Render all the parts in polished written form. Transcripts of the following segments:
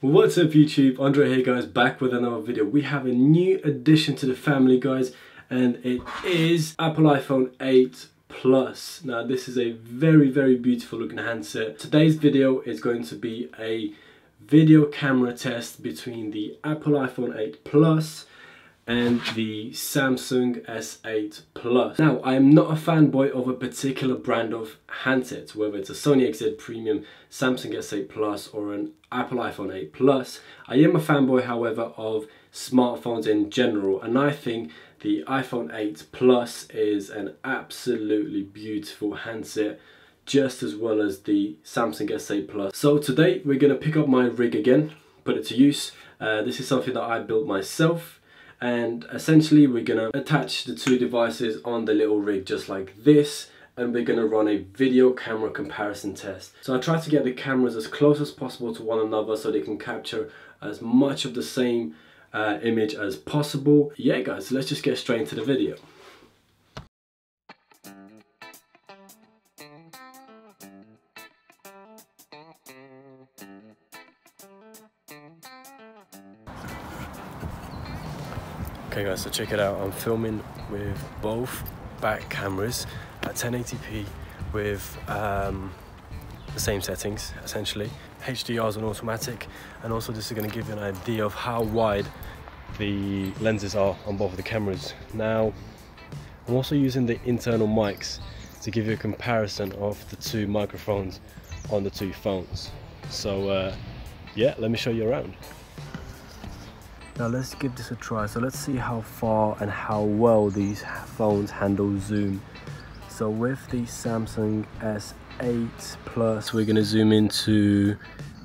What's up YouTube, Andre here guys, back with another video. We have a new addition to the family guys, and it is Apple iPhone 8 Plus. Now this is a very beautiful looking handset. Today's video is going to be a video camera test between the Apple iPhone 8 Plus and the Samsung S8 Plus. Now, I am not a fanboy of a particular brand of handset, whether it's a Sony XZ Premium, Samsung S8 Plus, or an Apple iPhone 8 Plus. I am a fanboy, however, of smartphones in general, and I think the iPhone 8 Plus is an absolutely beautiful handset, just as well as the Samsung S8 Plus. So today we're going to pick up my rig again, put it to use. This is something that I built myself. And essentially we're gonna attach the two devices on the little rig just like this, and we're gonna run a video camera comparison test. So I try to get the cameras as close as possible to one another so they can capture as much of the same image as possible. Yeah guys, let's just get straight into the video. Okay guys, so check it out. I'm filming with both back cameras at 1080p with the same settings essentially. HDR is on automatic, and also this is going to give you an idea of how wide the lenses are on both of the cameras. Now I'm also using the internal mics to give you a comparison of the two microphones on the two phones. So yeah, let me show you around. Now let's give this a try. So let's see how far and how well these phones handle zoom. So with the Samsung S8 Plus, we're going to zoom into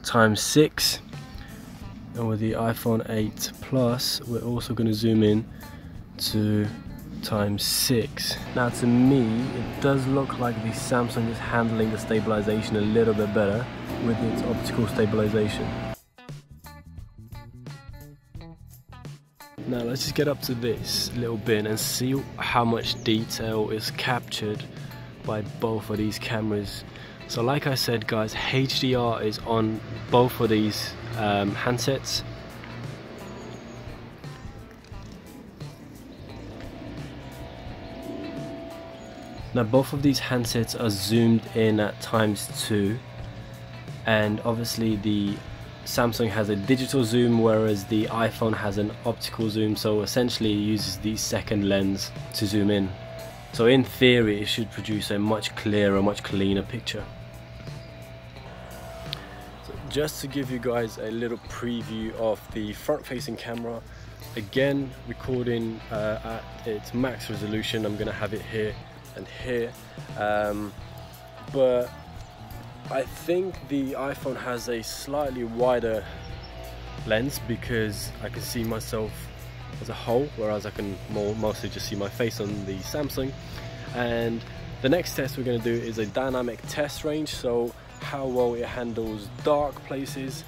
×6, and with the iPhone 8 Plus, we're also going to zoom in to ×6. Now to me, it does look like the Samsung is handling the stabilization a little bit better with its optical stabilization. Now let's just get up to this little bit and see how much detail is captured by both of these cameras. So like I said guys, HDR is on both of these handsets. Now both of these handsets are zoomed in at ×2, and obviously the Samsung has a digital zoom, whereas the iPhone has an optical zoom, so essentially it uses the second lens to zoom in. So in theory it should produce a much clearer, much cleaner picture. So just to give you guys a little preview of the front-facing camera, again recording at its max resolution. I'm going to have it here and here, but I think the iPhone has a slightly wider lens because I can see myself as a whole, whereas I can mostly just see my face on the Samsung. And the next test we're going to do is a dynamic test range, so how well it handles dark places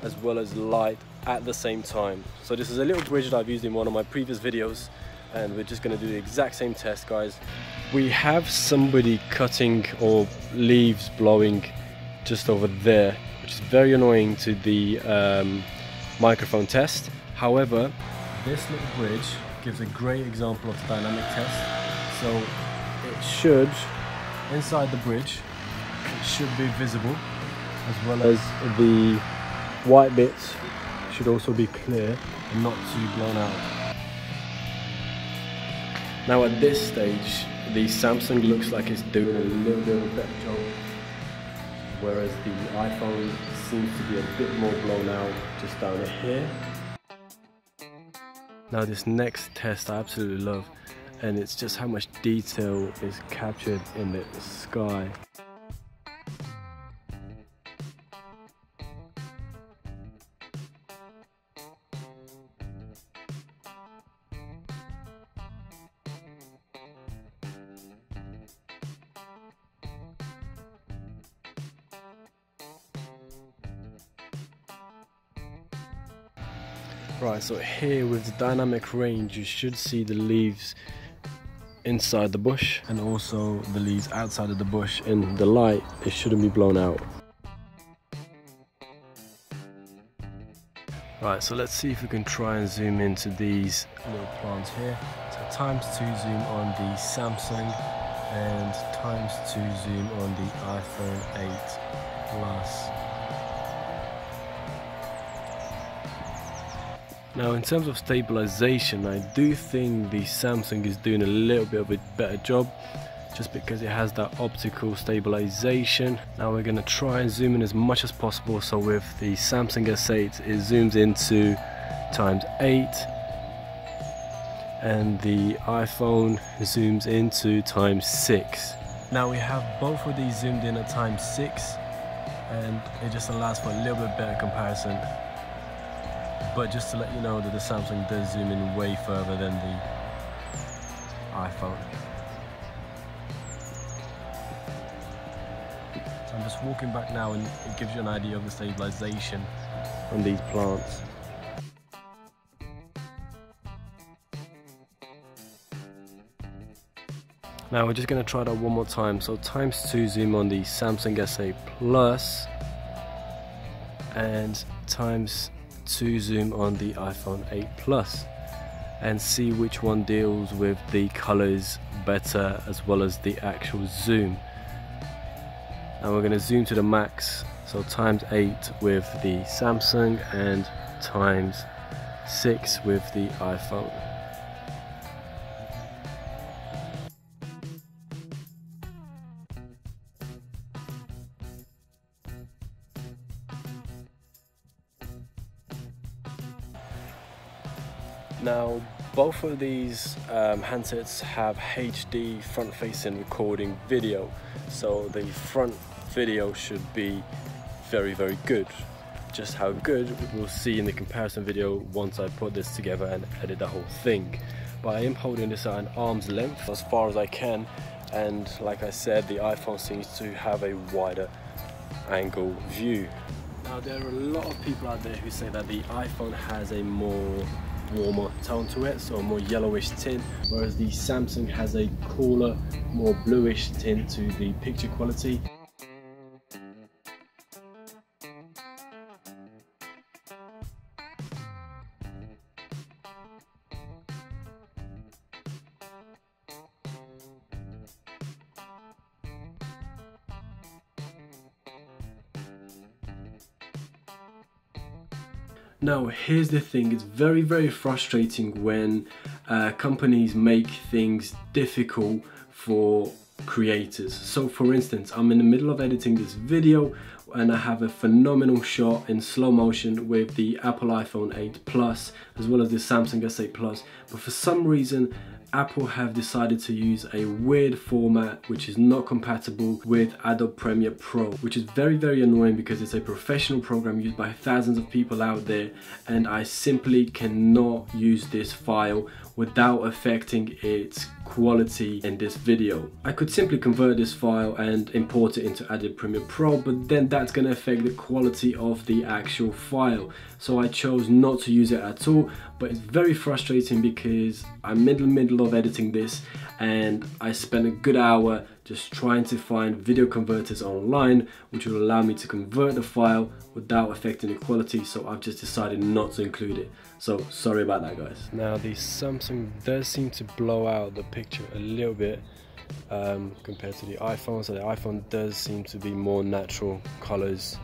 as well as light at the same time. So this is a little bridge that I've used in one of my previous videos, and we're just going to do the exact same test guys. We have somebody cutting or leaves blowing just over there, which is very annoying to the microphone test. However, this little bridge gives a great example of the dynamic test. So it should, inside the bridge, it should be visible, as well as the white bits should also be clear and not too blown out. Now at this stage, the Samsung looks like it's doing a little bit of a better job, whereas the iPhone seems to be a bit more blown out just down here. Now this next test I absolutely love, and it's just how much detail is captured in the sky. Right, so here with the dynamic range, you should see the leaves inside the bush and also the leaves outside of the bush. In the light, it shouldn't be blown out. Right, so let's see if we can try and zoom into these little plants here. So ×2 zoom on the Samsung and ×2 zoom on the iPhone 8 Plus. Now in terms of stabilization, I do think the Samsung is doing a little bit of a better job, just because it has that optical stabilization. Now we're going to try and zoom in as much as possible. So with the Samsung S8 it zooms into ×8 and the iPhone zooms into ×6. Now we have both of these zoomed in at ×6 and it just allows for a little bit better comparison. But just to let you know that the Samsung does zoom in way further than the iPhone. So I'm just walking back now and it gives you an idea of the stabilization on these plants. Now we're just going to try that one more time. So ×2 zoom on the Samsung S8 Plus and ×2 zoom on the iPhone 8 Plus, and see which one deals with the colors better as well as the actual zoom. Now we're going to zoom to the max, so ×8 with the Samsung and ×6 with the iPhone. Now both of these handsets have HD front-facing recording video, so the front video should be very good. Just how good we'll see in the comparison video once I put this together and edit the whole thing. But I am holding this at an arm's length as far as I can, and like I said, the iPhone seems to have a wider angle view. Now there are a lot of people out there who say that the iPhone has a more warmer tone to it, so a more yellowish tint, whereas the Samsung has a cooler, more bluish tint to the picture quality. Now here's the thing, it's very frustrating when companies make things difficult for creators. So for instance, I'm in the middle of editing this video and I have a phenomenal shot in slow motion with the Apple iPhone 8 Plus as well as the Samsung S8 Plus, but for some reason Apple have decided to use a weird format which is not compatible with Adobe Premiere Pro, which is very annoying because it's a professional program used by thousands of people out there, and I simply cannot use this file without affecting its quality in this video. I could simply convert this file and import it into Adobe Premiere Pro, but then that's going to affect the quality of the actual file. So I chose not to use it at all, but it's very frustrating because I'm in the middle of editing this and I spent a good hour just trying to find video converters online which will allow me to convert the file without affecting the quality, so I've just decided not to include it. So sorry about that, guys. Now the Samsung does seem to blow out the picture a little bit compared to the iPhone, so the iPhone does seem to be more natural colors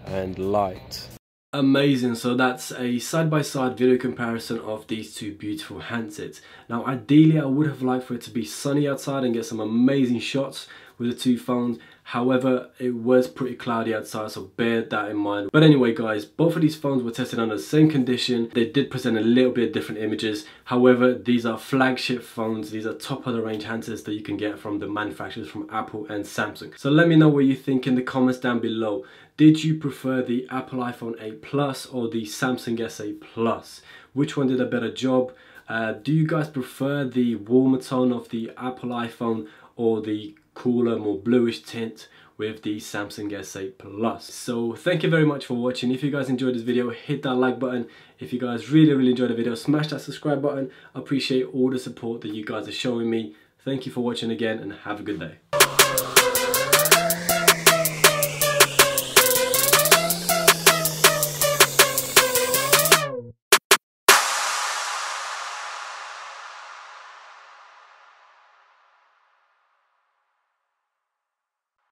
and light. Amazing, so that's a side-by-side video comparison of these two beautiful handsets. Now ideally I would have liked for it to be sunny outside and get some amazing shots with the two phones. However, it was pretty cloudy outside, so bear that in mind. But anyway guys, both of these phones were tested under the same condition. They did present a little bit different images. However, these are flagship phones. These are top of the range handsets that you can get from the manufacturers, from Apple and Samsung. So let me know what you think in the comments down below. Did you prefer the Apple iPhone 8 Plus or the Samsung S8 Plus? Which one did a better job? Do you guys prefer the warmer tone of the Apple iPhone or the cooler, more bluish tint with the Samsung S8 Plus? So thank you very much for watching. If you guys enjoyed this video, hit that like button. If you guys really enjoyed the video, smash that subscribe button. I appreciate all the support that you guys are showing me. Thank you for watching again and have a good day.